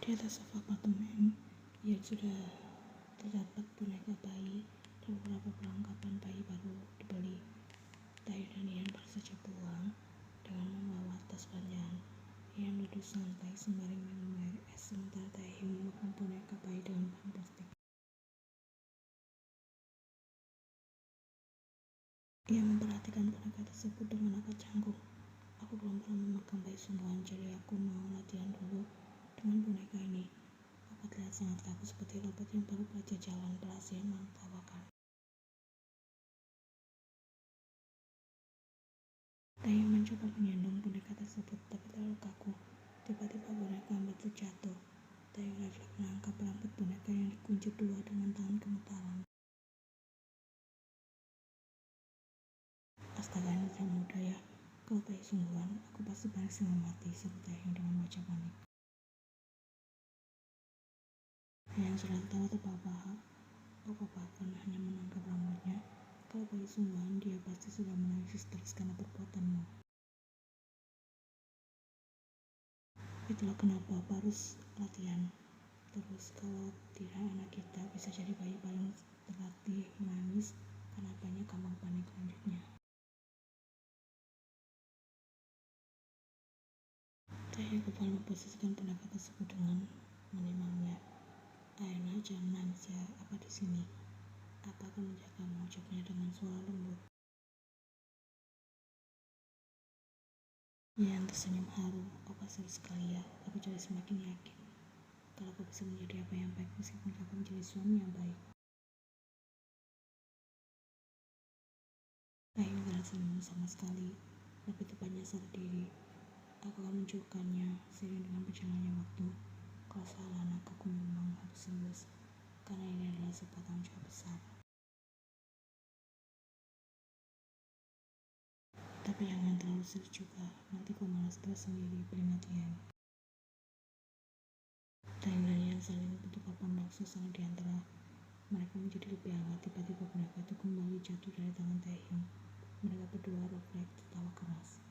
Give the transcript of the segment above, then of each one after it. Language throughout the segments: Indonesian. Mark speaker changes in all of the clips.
Speaker 1: Di atas sofa apartemen yang sudah terdapat boneka bayi dan beberapa perlengkapan bayi baru dibeli. Tae dan Ian baru saja pulang dengan membawa tas panjang. Ian duduk santai sembari minum air es sementara Tae memegang boneka bayi dengan bahan plastik. Ia memperhatikan boneka tersebut dengan agak canggung. Aku belum pernah memegang bayi sungguhan, jadi aku mau latihan dulu dengan boneka ini. Aku terlihat sangat kaku seperti robot yang baru belajar jalan. Berhasil menertawakan. Tae mencoba menggendong boneka tersebut, tapi terlalu kaku. Tiba-tiba boneka hampir terjatuh. Tae refleks menangkap rambut boneka yang dikunci dua dengan tangan gemetaran. Astaga, ini tidak mudah ya. Kalau bayi sungguhan, aku pasti panik setengah mati, seru Tae dengan wajah panik. Yang sudah tahu terbahak-bahak, aku bahkan hanya menangkap rambutnya. Kalau bayi sungguhan, dia pasti sudah menangis histeris karena perbuatanmu. Itulah kenapa aku harus latihan terus. Kalau tidak, anak kita bisa jadi bayi paling terlatih menangis karena banyak gampang panik selanjutnya. Tae kembali memposisikan boneka tersebut dengan menimangnya. Aina, jangan nangis ya, apa di sini? Apa akan menjagamu, ucapnya dengan suara lembut. Ian tersenyum haru. Apa seru sekali ya, aku jadi semakin yakin kalau aku bisa menjadi apa yang baik meskipun aku menjadi suami yang baik. Tae tidak senyum sama sekali, lebih tepatnya sadar diri. Aku akan menunjukkannya seiring dengan berjalannya waktu. Kalau salah anak, aku memang harus serius, karena ini adalah sebuah tanggung jawab besar. Tapi jangan terlalu serius juga, nanti kau malah stres sendiri, peringat Ian. Tae dan Ian saling bertukar pandang, suasana di antara mereka menjadi lebih hangat. Tiba-tiba boneka itu kembali jatuh dari tangan Taehyung. Mereka berdua refleks tertawa keras.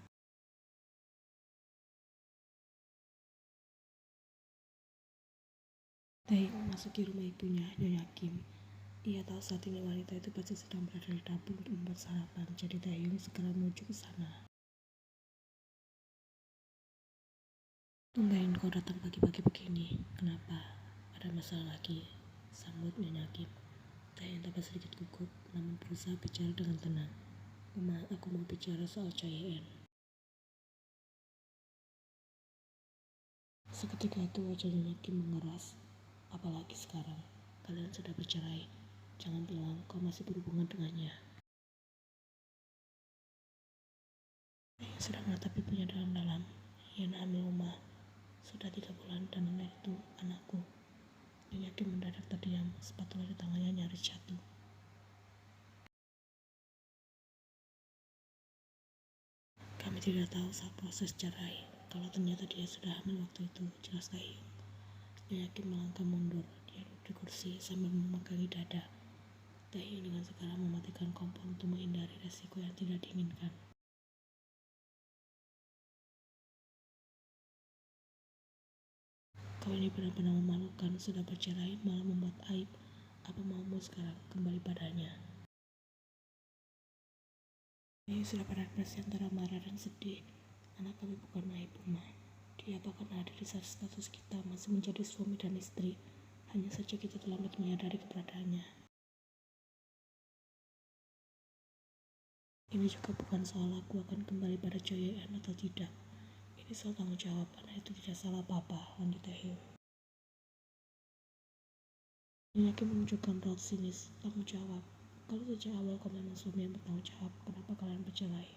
Speaker 1: Taehyung memasuki rumah ibunya, Nyonya Kim. Ia tahu saat ini wanita itu pasti sedang berada di dapur untuk membuat sarapan, jadi Taehyung segera menuju ke sana. Tumben kau datang pagi-pagi begini. Kenapa? Ada masalah lagi? Sambut Nyonya Kim. Taehyung tampak sedikit gugup, namun berusaha bicara dengan tenang. Uma, aku mau bicara soal Choi-en. Seketika itu wajah Nyonya Kim mengeras. Apalagi sekarang, kalian sudah bercerai. Jangan bilang kau masih berhubungan dengannya. Yang sudah menatap ibunya dalam-dalam. Ian hamil Uma. Sudah 3 bulan dan anak itu anakku. Nyonya Kim mendadak terdiam, spatula di tangannya nyaris jatuh. Kami tidak tahu saat proses cerai, kalau ternyata dia sudah hamil waktu itu, jelas Taehyung. Nyonya Kim melangkah mundur, dia duduk di kursi sambil memegangi dada. Taehyung dengan segera mematikan kompor untuk menghindari resiko yang tidak diinginkan. Kau ini benar-benar memalukan, sudah bercerai malah membuat aib. Apa maumu sekarang kembali padanya? Ini sudah berekspresi antara marah dan sedih. Anak kami bukan aib, Uma. Dia bahkan ada di saat status kita masih menjadi suami dan istri. Hanya saja kita terlambat menyadari keberadaannya. Ini juga bukan soal aku akan kembali pada Choi-en atau tidak. Ini soal tanggung jawab, anak itu tidak salah apa-apa, lanjut Taehyung. Nyonya Kim menunjukkan raut sinis. Tanggung jawab. Kalau sejak awal kau memang suami yang bertanggung jawab, kenapa kalian bercerai?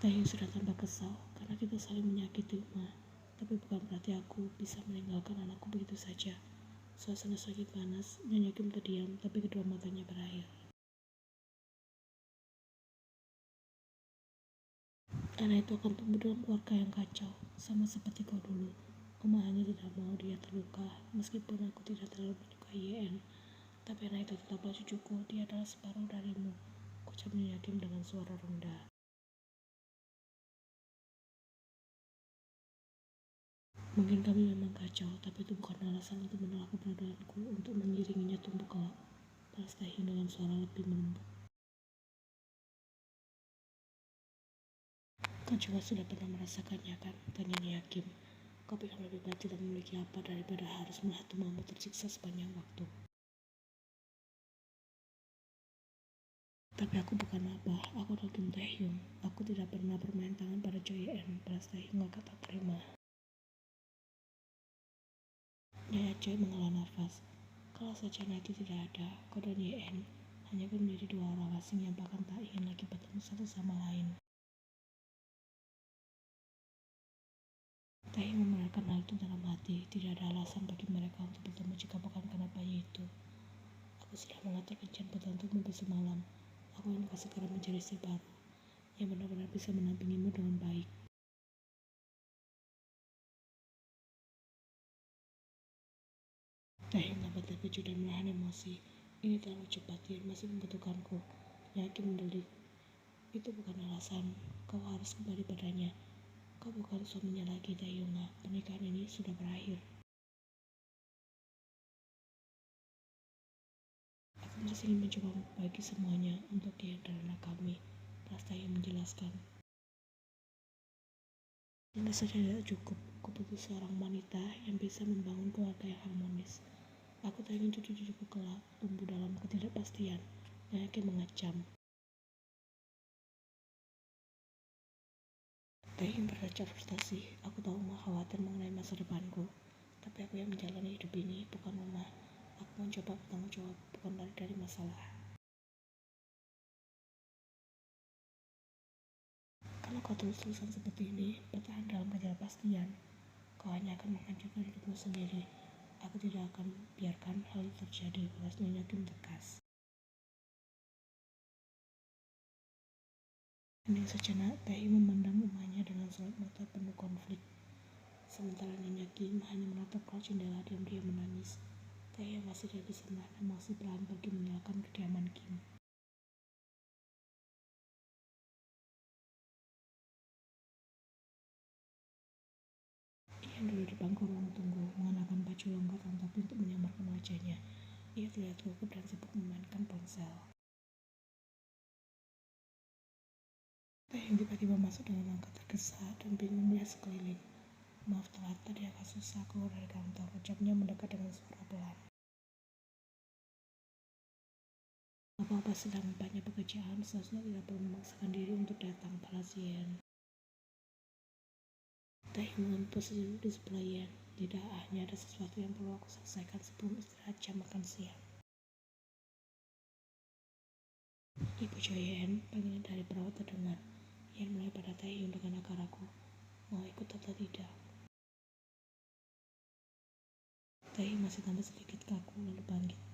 Speaker 1: Taehyung sudah tampak kesal karena kita saling menyakiti Uma. Tapi bukan berarti aku bisa meninggalkan anakku begitu saja. Suasana semakin panas. Nyonya Kim terdiam, tapi kedua matanya berair. Anak itu akan tumbuh dalam keluarga yang kacau, sama seperti kau dulu. Uma hanya tidak mau dia terluka, meskipun aku tidak terlalu menyukai Yen. Tapi anak itu tetaplah cucuku, dia adalah separuh darimu. Ucap Nyonya Kim dengan suara rendah. Mungkin kami memang kacau, tapi itu bukan alasan untuk menolak keberadaanku untuk mengiringinya tumbuh kelak, balas Taehyung dengan suara lebih melembut. Kau juga sudah pernah merasakannya kan? Tanyanya Yakim. Kau pikir lebih baik tidak memiliki apa daripada harus melihat tumamu tersiksa sepanjang waktu. Tapi aku bukan abah, aku adalah Kim Taehyung. Aku tidak pernah bermain tangan pada Choi En, balas Taehyung agak tak terima. Nyonya Choi menghela nafas. Kalau saja Naki tidak ada, kau dan Yen hanya akan menjadi dua orang asing yang bahkan tak ingin lagi bertemu satu sama lain. Taehyung membenarkan hal itu dalam hati. Tidak ada alasan bagi mereka untuk bertemu jika bukan karena bayi itu. Aku sudah mengatur rencana untukmu besok malam. Aku ingin kau segera mencari istri baru yang benar-benar bisa menampingimu dengan baik. Taehyung tampak terkejut dan menahan emosi. Ini terlalu cepat, dia masih membutuhkanku. Yakin mendelik. Itu bukan alasan. Kau harus kembali padanya. Kau bukan suaminya lagi, Taehyung. Pernikahan ini sudah berakhir. Aku masih ingin mencoba memperbaiki semuanya untuk dia dan anak kami. Taehyung menjelaskan. Ini saja tidak cukup. Aku butuh seorang wanita yang bisa membangun keluarga yang harmonis. Aku tak ingin cucu-cucuku kelak tumbuh dalam ketidakpastian. Yakin mengecam. Taehyung berdecak frustasi. Aku tahu Mama khawatir mengenai masa depanku. Tapi aku yang menjalani hidup ini, bukan Mama. Aku mencoba bertanggung jawab, bukan lari dari masalah. Kalau kau terus-terusan seperti ini, bertahan dalam ketidakpastian, kau hanya akan menghancurkan hidupmu sendiri. Aku tidak akan biarkan hal itu terjadi, balas Nyonya Kim tegas. Hening sejenak, Taehyung memandang emaknya dengan sorot mata penuh konflik. Sementara Nyonya Kim hanya menatap keluar jendela diam-diam menangis. Taehyung masih tidak bisa menahan emosi perlahan pergi meninggalkan kediaman Kim. Ia duduk di bangku ruang tunggu, mengenakan baju longgatan tapi untuk menyamarkan wajahnya. Ia terlihat gugup dan sibuk memainkan ponsel. Taehyung tiba-tiba masuk dengan langkah tergesa dan bingung melihat sekeliling. Maaf telat, tadi agak susah keluar dari kantor, ucapnya mendekat dengan suara pelan. Bapak sedang banyak pekerjaan, seharusnya tidak perlu memaksakan diri untuk datang, balas Yen. Taehyung mengambil posisi duduk di sebelah Yen. Tidak, hanya ada sesuatu yang perlu aku selesaikan sebelum istirahat jam makan siang. Ibu Joyen, panggilan dari perawat terdengar. Yen mulai pada Taehyung dengan agak ragu. Mau ikut atau tidak? Taehyung masih tambah sedikit kaku lalu bangkit.